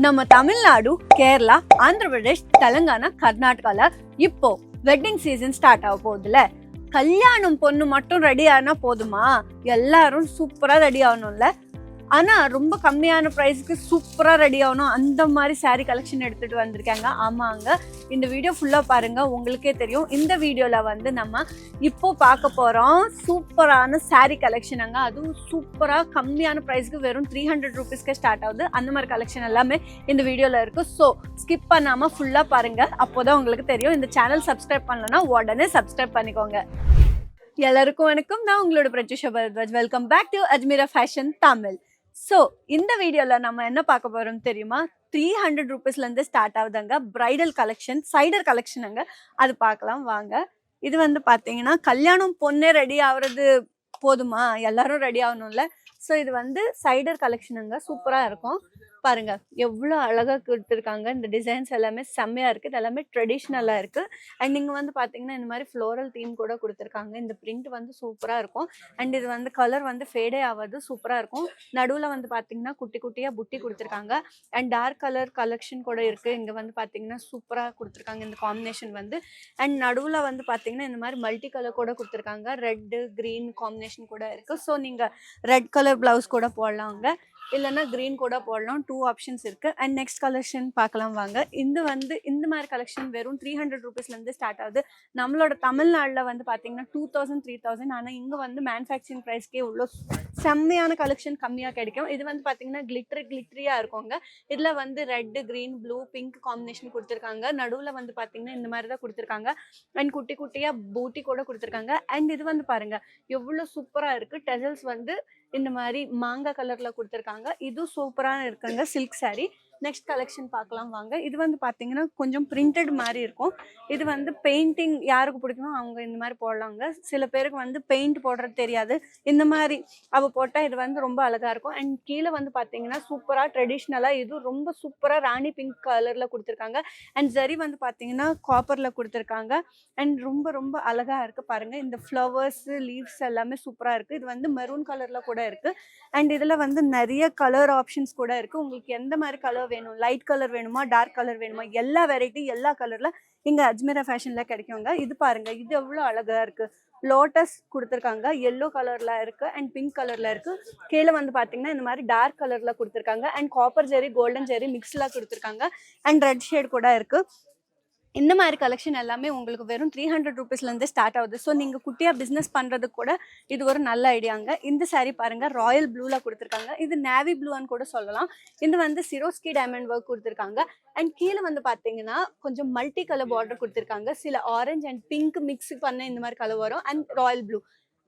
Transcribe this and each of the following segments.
நம்ம தமிழ்நாடு, கேரளா, ஆந்திர பிரதேஷ், தெலுங்கானா, கர்நாடகால இப்போ வெட்டிங் சீசன் ஸ்டார்ட் ஆக போகுதுல. கல்யாணம் பொண்ணு மட்டும் ரெடி ஆனா போதுமா? எல்லாரும் சூப்பரா ரெடி ஆகணும்ல. ஆனா ரொம்ப கம்மியான ப்ரைஸ்க்கு சூப்பரா ரெடி ஆகணும் அந்த மாதிரி சாரீ கலெக்ஷன் எடுத்துட்டு வந்திருக்காங்க. ஆமாங்க, இந்த வீடியோ ஃபுல்லா பாருங்க, உங்களுக்கே தெரியும். இந்த வீடியோல வந்து நம்ம இப்போ பார்க்க போறோம் சூப்பரான சாரீ கலெக்ஷனாங்க. அதுவும் சூப்பரா கம்மியான ப்ரைஸ்க்கு வெறும் 300 rupeesக்கு ஸ்டார்ட் ஆகுது. அந்த மாதிரி கலெக்ஷன் எல்லாமே இந்த வீடியோல இருக்கு. ஸோ ஸ்கிப் பண்ணாம ஃபுல்லா பாருங்க, அப்போதான் உங்களுக்கு தெரியும். இந்த சேனல் சப்ஸ்கிரைப் பண்ணலன்னா உடனே சப்ஸ்கிரைப் பண்ணிக்கோங்க. எல்லாருக்கும் வணக்கம், நான் உங்களோட Prathyusha Bharadwaj. Welcome back to Ajmera fashion Tamil. So இந்த வீடியோவில் நம்ம என்ன பார்க்க போகிறோம் தெரியுமா? 300 rupeesலேருந்து ஸ்டார்ட் ஆகுதுங்க பிரைடல் கலெக்ஷன், சைடர் கலெக்ஷனுங்க. அது பார்க்கலாம் வாங்க. இது வந்து பார்த்தீங்கன்னா கல்யாணம் பொண்ணே ரெடி ஆகுறது போதுமா, எல்லாரும் ரெடி ஆகணும்ல. ஸோ இது வந்து சைடர் கலெக்ஷனுங்க, சூப்பராக இருக்கும். பாருங்க எவ்வளோ அழகாக கொடுத்துருக்காங்க. இந்த டிசைன்ஸ் எல்லாமே செம்மையாக இருக்குது. இது எல்லாமே ட்ரெடிஷ்னலாக இருக்குது. அண்ட் இங்கே வந்து பார்த்தீங்கன்னா இந்த மாதிரி ஃப்ளோரல் தீம் கூட கொடுத்துருக்காங்க. இந்த பிரிண்ட் வந்து சூப்பராக இருக்கும். அண்ட் இது வந்து கலர் வந்து ஃபேடே ஆகாது, சூப்பராக இருக்கும். நடுவில் வந்து பார்த்தீங்கன்னா குட்டி குட்டியாக புட்டி கொடுத்துருக்காங்க. அண்ட் டார்க் கலர் கலெக்ஷன் கூட இருக்குது. இங்கே வந்து பார்த்தீங்கன்னா சூப்பராக கொடுத்துருக்காங்க இந்த காம்பினேஷன் வந்து. அண்ட் நடுவில் வந்து பார்த்தீங்கன்னா இந்த மாதிரி மல்டி கலர் கூட கொடுத்துருக்காங்க. ரெட்டு க்ரீன் காம்பினேஷன் கூட இருக்குது. ஸோ நீங்கள் ரெட் கலர் ப்ளவுஸ் கூட போடலாங்க, இல்லைன்னா க்ரீன் கூட போடலாம். 2 ஆப்ஷன்ஸ் இருக்குது. அண்ட் நெக்ஸ்ட் கலெக்ஷன் பார்க்கலாம் வாங்க. இந்த மாதிரி கலெக்ஷன் வெறும் 300 rupeesலேருந்து ஸ்டார்ட் ஆகுது. நம்மளோட தமிழ்நாட்டில் வந்து பார்த்தீங்கன்னா 2000 3000. ஆனால் இங்கே வந்து மேனுஃபேக்சரிங் ப்ரைஸ்க்கே இவ்வளோ செம்மையான கலெக்ஷன் கம்மியாக கிடைக்கும். இது வந்து பார்த்தீங்கன்னா கிளிட்டரியாக இருக்குங்க. இதில் வந்து red, green, blue, pink combination கொடுத்துருக்காங்க. நடுவில் வந்து பார்த்தீங்கன்னா இந்த மாதிரி தான் கொடுத்துருக்காங்க. அண்ட் குட்டி குட்டியாக பூட்டி கூட கொடுத்துருக்காங்க. அண்ட் இது வந்து பாருங்கள் எவ்வளோ சூப்பராக இருக்குது. டெசல்ஸ் வந்து இந்த மாதிரி மாங்காய் கலரில் கொடுத்துருக்காங்க. இதுவும் சூப்பராக இருக்குங்க சில்க் சாரீ. நெக்ஸ்ட் கலெக்ஷன் பார்க்கலாம் வாங்க. இது வந்து பார்த்தீங்கன்னா கொஞ்சம் பிரிண்டட் மாதிரி இருக்கும். இது வந்து பெயிண்டிங் யாருக்கு பிடிக்குமோ அவங்க இந்த மாதிரி போடலாங்க. சில பேருக்கு வந்து பெயிண்ட் போடுறது தெரியாது, இந்த மாதிரி போட்டால் இது வந்து ரொம்ப அழகாக இருக்கும். அண்ட் கீழே வந்து பார்த்தீங்கன்னா சூப்பராக ட்ரெடிஷ்னலாக இது ரொம்ப சூப்பராக ராணி பிங்க் கலரில் கொடுத்துருக்காங்க. அண்ட் ஜரி வந்து பார்த்தீங்கன்னா காப்பரில் கொடுத்துருக்காங்க. அண்ட் ரொம்ப ரொம்ப அழகாக இருக்குது பாருங்கள். இந்த ஃப்ளவர்ஸு லீவ்ஸ் எல்லாமே சூப்பராக இருக்குது. இது வந்து மெரூன் கலரில் கூட இருக்குது. அண்ட் இதில் வந்து நிறைய கலர் ஆப்ஷன்ஸ் கூட இருக்குது. உங்களுக்கு எந்த மாதிரி கலர் வேணும், லைட் கலர் வேணுமா, டார்க் கலர் வேணுமா, எல்லா வெரைட்டி எல்லா கலர்ல இங்க அஜ்மீரா ஃபேஷன்ல கிடைக்குங்க. இது பாருங்க, இது எவ்வளவு அழகா இருக்கு. லோட்டஸ் கொடுத்துருக்காங்க, எல்லோ கலர்ல இருக்கு அண்ட் பிங்க் கலர்ல இருக்கு. கீழே வந்து பாத்தீங்கன்னா இந்த மாதிரி டார்க் கலர்ல கொடுத்துருக்காங்க. அண்ட் காப்பர் ஜெரி, கோல்டன் ஜெரி மிக்ஸ்ல கொடுத்துருக்காங்க. அண்ட் ரெட் ஷேட் கூட இருக்கு. இந்த மாதிரி கலெக்ஷன் எல்லாமே உங்களுக்கு வெறும் 300 rupeesலேருந்து ஸ்டார்ட் ஆகுது. ஸோ நீங்கள் குட்டியாக பிஸ்னஸ் பண்ணுறதுக்கு கூட இது ஒரு நல்ல ஐடியாங்க. இந்த சாரீ பாருங்கள், ராயல் ப்ளூவில் கொடுத்துருக்காங்க. இது நேவி ப்ளூன்னு கூட சொல்லலாம். இது வந்து சிரோஸ்கி டைமண்ட் ஒர்க் கொடுத்துருக்காங்க. அண்ட் கீழே வந்து பார்த்தீங்கன்னா கொஞ்சம் மல்டி கலர் பார்டர் கொடுத்துருக்காங்க. சில ஆரஞ்ச் அண்ட் பிங்க் மிக்ஸ் பண்ண இந்த மாதிரி கலர் வரும். அண்ட் ராயல் ப்ளூ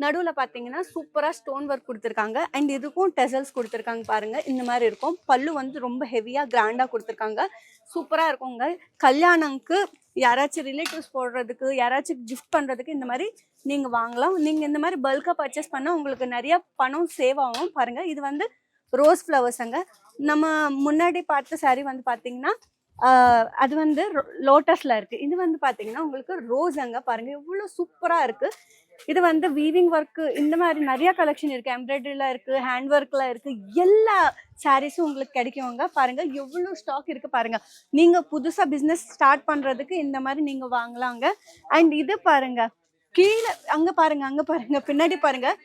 நடுவில் பார்த்தீங்கன்னா சூப்பராக ஸ்டோன் ஒர்க் கொடுத்துருக்காங்க. அண்ட் இதுக்கும் டெசல்ஸ் கொடுத்துருக்காங்க பாருங்கள். இந்த மாதிரி இருக்கும். பல்லு வந்து ரொம்ப ஹெவியாக கிராண்டாக கொடுத்துருக்காங்க. சூப்பராக இருக்குங்க. கல்யாணம்க்கு யாராச்சும் ரிலேட்டிவ்ஸ் போடுறதுக்கு, யாராச்சும் கிஃப்ட் பண்ணுறதுக்கு இந்த மாதிரி நீங்கள் வாங்கலாம். நீங்கள் இந்த மாதிரி பல்காக பர்ச்சேஸ் பண்ணால் உங்களுக்கு நிறையா பணம் சேவ் ஆகும். பாருங்கள், இது வந்து ரோஸ் ஃப்ளவர்ஸுங்க. நம்ம முன்னாடி பார்த்த சாரீ வந்து பார்த்தீங்கன்னா அது வந்து லோட்டஸில் இருக்குது. இது வந்து பார்த்தீங்கன்னா உங்களுக்கு ரோஸ் அங்கே பாருங்கள் எவ்வளோ சூப்பராக இருக்குது. இது வந்து வீவிங் ஒர்க்கு இந்த மாதிரி நிறைய கலெக்ஷன் இருக்குது. எம்ப்ராய்டரியில் இருக்குது, ஹேண்ட் ஒர்க்கில் இருக்குது. எல்லா சாரீஸும் உங்களுக்கு கிடைக்குவாங்க. பாருங்கள் எவ்வளோ ஸ்டாக் இருக்குது பாருங்கள். நீங்கள் புதுசாக பிஸ்னஸ் ஸ்டார்ட் பண்ணுறதுக்கு இந்த மாதிரி நீங்கள் வாங்கலாங்க. அண்ட் இது பாருங்கள், கீழே அங்கே பாருங்கள் பின்னாடி பாருங்கள்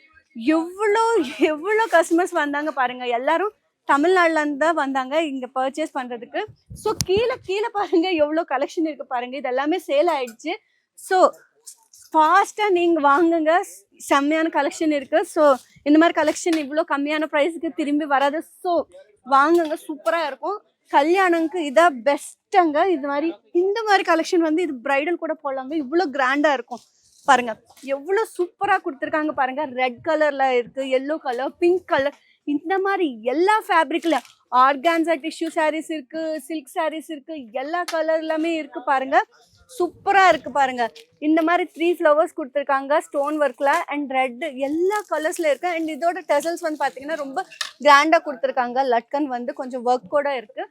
எவ்வளோ கஸ்டமர்ஸ் வந்தாங்க பாருங்கள். எல்லாரும் தமிழ்நாடுலேருந்து தான் வந்தாங்க இங்கே பர்ச்சேஸ் பண்ணுறதுக்கு. ஸோ கீழே பாருங்கள் எவ்வளோ கலெக்ஷன் இருக்குது பாருங்கள். இது எல்லாமே சேல் ஆயிடுச்சு. ஸோ ஃபாஸ்ட்டாக நீங்கள் வாங்குங்க, செம்மையான கலெக்ஷன் இருக்குது. ஸோ இந்த மாதிரி கலெக்ஷன் இவ்வளோ கம்மியான ப்ரைஸுக்கு திரும்பி வராது. ஸோ வாங்குங்க, சூப்பராக இருக்கும். கல்யாணம்க்கு இதான் பெஸ்ட்டுங்க. இந்த மாதிரி கலெக்ஷன் வந்து இது பிரைடல் கூட போடலாங்க. இவ்வளோ கிராண்டாக இருக்கும் பாருங்கள். எவ்வளோ சூப்பராக கொடுத்துருக்காங்க பாருங்கள். ரெட் கலரில் இருக்குது, எல்லோ கலர், பிங்க் கலர், இந்த மாதிரி எல்லா ஃபேப்ரிக்ல ஆர்கான்சா டிஷ்யூ சாரீஸ் இருக்கு, சில்க் சாரீஸ் இருக்கு, எல்லா கலர்லாமே இருக்கு பாருங்க. சூப்பரா இருக்கு பாருங்க. இந்த மாதிரி 3 ஃப்ளவர்ஸ் கொடுத்துருக்காங்க ஸ்டோன் ஒர்க்ல. அண்ட் ரெட் எல்லா கலர்ஸ்ல இருக்கு. அண்ட் இதோட டெசல்ஸ் வந்து பாத்தீங்கன்னா ரொம்ப கிராண்டா கொடுத்துருக்காங்க. லட்கன் வந்து கொஞ்சம் ஒர்க் கூட இருக்கு.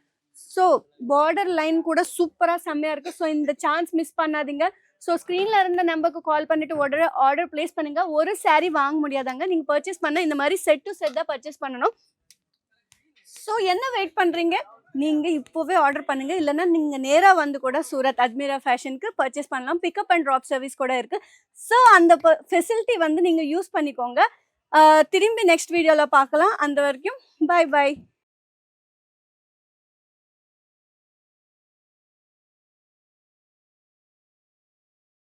ஸோ பார்டர் லைன் கூட சூப்பரா செம்மையா இருக்கு. ஸோ இந்த சான்ஸ் மிஸ் பண்ணாதீங்க. ஸோ ஸ்க்ரீனில் இருந்த நம்பருக்கு கால் பண்ணிட்டு ஆர்டர் பிளேஸ் பண்ணுங்க. ஒரு சாரீ வாங்க முடியாதாங்க. நீங்கள் பர்ச்சேஸ் பண்ண இந்த மாதிரி செட் டு செட் தான் பர்ச்சேஸ் பண்ணணும். ஸோ என்ன வெயிட் பண்ணுறீங்க? நீங்க இப்போவே ஆர்டர் பண்ணுங்க, இல்லைன்னா நீங்க நேரா வந்து கூட சூரத் அஜ்மீரா ஃபேஷனுக்கு பர்ச்சேஸ் பண்ணலாம். பிக்கப் அண்ட் ட்ராப் சர்வீஸ் கூட இருக்கு. ஸோ அந்த ஃபெசிலிட்டி வந்து நீங்க யூஸ் பண்ணிக்கோங்க. திரும்பி நெக்ஸ்ட் வீடியோல பார்க்கலாம். அந்த வரைக்கும் பை பை.